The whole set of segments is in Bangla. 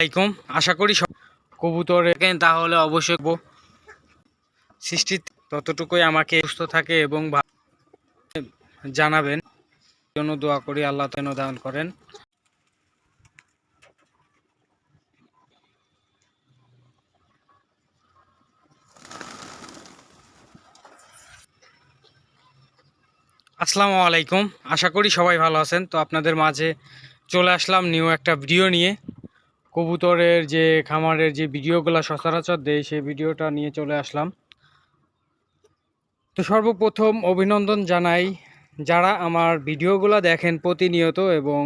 আলাইকুম, আশা করি কবুতর রেখেন তাহলে অবশ্যই সৃষ্টি ততটুকুই আমাকে সুস্থ থাকে এবং জানাবেন জন্য দোয়া করি। আল্লাহ যেন দান করেন। আসসালামু আলাইকুম, আশা করি সবাই ভালো আছেন। তো আপনাদের মাঝে চলে আসলাম নিউ একটা ভিডিও নিয়ে। কবুতরের যে খামারের যে ভিডিওগুলো সচরাচর দেয় সেই ভিডিওটা নিয়ে চলে আসলাম। তো সর্বপ্রথম অভিনন্দন জানাই যারা আমার ভিডিওগুলো দেখেন প্রতিনিয়ত এবং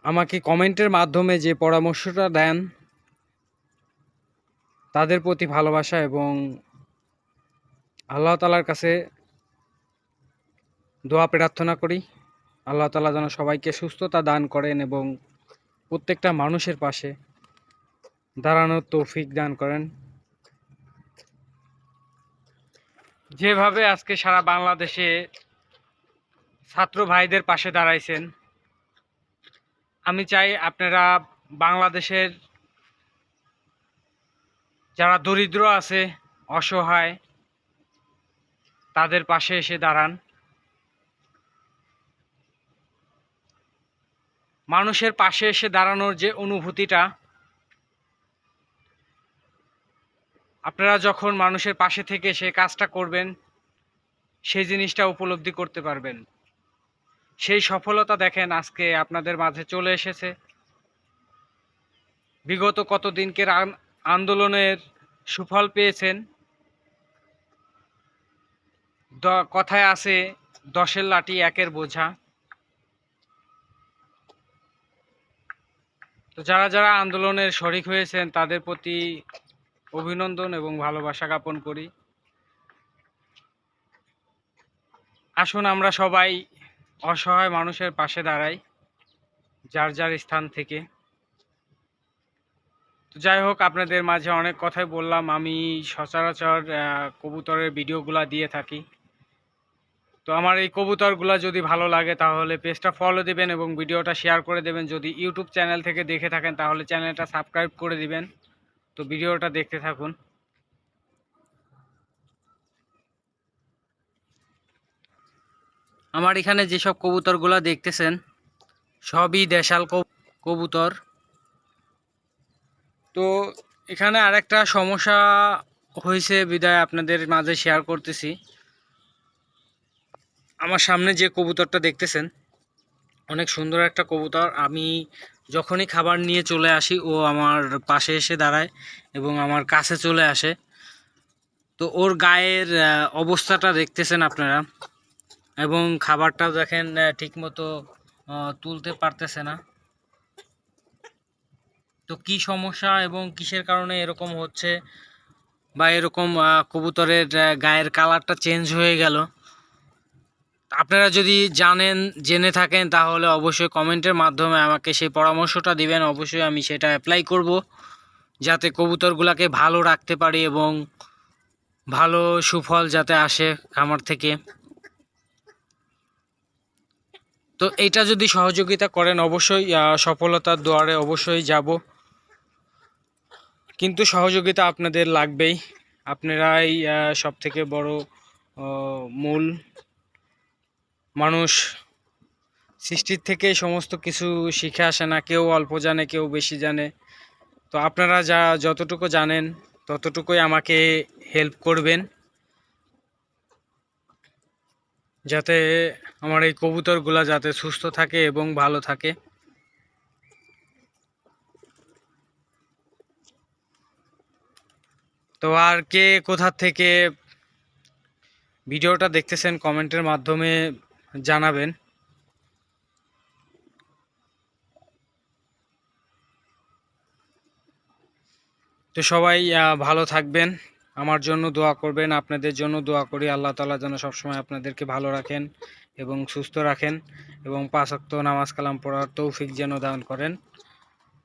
আমাকে কমেন্টের মাধ্যমে যে পরামর্শটা দেন তাদের প্রতি ভালোবাসা এবং আল্লাহ তাআলার কাছে দোয়া প্রার্থনা করি। আল্লাহ তাআলা যেন সবাইকে সুস্থতা দান করেন এবং প্রত্যেকটা মানুষের পাশে দাঁড়ানোর তৌফিক দান করেন। যেভাবে আজকে সারা বাংলাদেশে ছাত্র ভাইদের পাশে দাঁড়াইছেন, আমি চাই আপনারা বাংলাদেশের যারা দরিদ্র আছে, অসহায়, তাদের পাশে এসে দাঁড়ান। মানুষের পাশে এসে দাঁড়ানোর যে অনুভূতিটা, আপনারা যখন মানুষের পাশে থেকে সে কাজটা করবেন সেই জিনিসটা উপলব্ধি করতে পারবেন। সেই সফলতা দেখেন আজকে আপনাদের মাঝে চলে এসেছে। বিগত কতদিনকের আন্দোলনের সুফল পেয়েছেন। কথায় আছে 10-এর লাঠি 1-এর বোঝা। তো যারা যারা আন্দোলনের শরিক হয়েছেন তাদের প্রতি অভিনন্দন এবং ভালোবাসা জ্ঞাপন করি। আসুন আমরা সবাই অসহায় মানুষের পাশে দাঁড়াই যার যার স্থান থেকে। তো যাই হোক, আপনাদের মাঝে অনেক কথাই বললাম। আমি সচরাচর কবুতরের ভিডিওগুলো দিয়ে থাকি। তো আমার এই কবুতরগুলো যদি ভালো লাগে তাহলে পেজটা ফলো দিবেন এবং ভিডিওটা শেয়ার করে দেবেন। যদি ইউটিউব চ্যানেল থেকে দেখে থাকেন তাহলে চ্যানেলটা সাবস্ক্রাইব করে দিবেন। তো ভিডিওটা দেখতে থাকুন। আমার এখানে যেসব কবুতরগুলো দেখতেছেন সবই দেশাল কবুতর। তো এখানে আরেকটা সমস্যা হয়েছে বিদায় আপনাদের মাঝে শেয়ার করতেছি। আমার সামনে যে কবুতরটা দেখতেছেন অনেক সুন্দর একটা কবুতর। আমি যখনই খাবার নিয়ে চলে আসি ও আমার পাশে এসে দাঁড়ায় এবং আমার কাছে চলে আসে। তো ওর গায়ের অবস্থাটা দেখতেছেন আপনারা এবং খাবারটা দেখেন ঠিকমতো তুলতে পারতেছে না। তো কি সমস্যা এবং কিসের কারণে এরকম হচ্ছে বা এরকম কবুতরের গায়ের কালারটা চেঞ্জ হয়ে গেল, আপনারা যদি জেনে থাকেন তাহলে অবশ্যই কমেন্টের মাধ্যমে আমাকে সেই পরামর্শটা দিবেন। অবশ্যই আমি সেটা অ্যাপ্লাই করব যাতে কবুতরগুলোকে ভালো রাখতে পারি এবং ভালো সুফল যাতে আসে খামার থেকে। তো এইটা যদি সহযোগিতা করেন অবশ্যই সফলতার দুয়ারে অবশ্যই যাব, কিন্তু সহযোগিতা আপনাদের লাগবেই। আপনারাই সব থেকে বড় মূল। মানুষ সৃষ্টির থেকে সমস্ত কিছু শিখে আসে না, কেউ অল্প জানে কেউ বেশি জানে। তো আপনারা যতটুকু জানেন ততটুকুই আমাকে হেল্প করবেন যাতে আমার এই কবুতরগুলা যাতে সুস্থ থাকে এবং ভালো থাকে। তো আর কে কোথা থেকে ভিডিওটা দেখতেছেন কমেন্টের মাধ্যমে জানাবেন। তো সবাই ভালো থাকবেন, আমার জন্য দোয়া করবেন, আপনাদের জন্য দোয়া করি। আল্লাহ তাআলা যেন সবসময় আপনাদেরকে ভালো রাখেন এবং সুস্থ রাখেন এবং 5 ওয়াক্ত নামাজ কালাম পড়ার তৌফিক যেন দান করেন।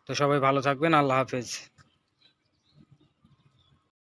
তো সবাই ভালো থাকবেন। আল্লাহ হাফেজ।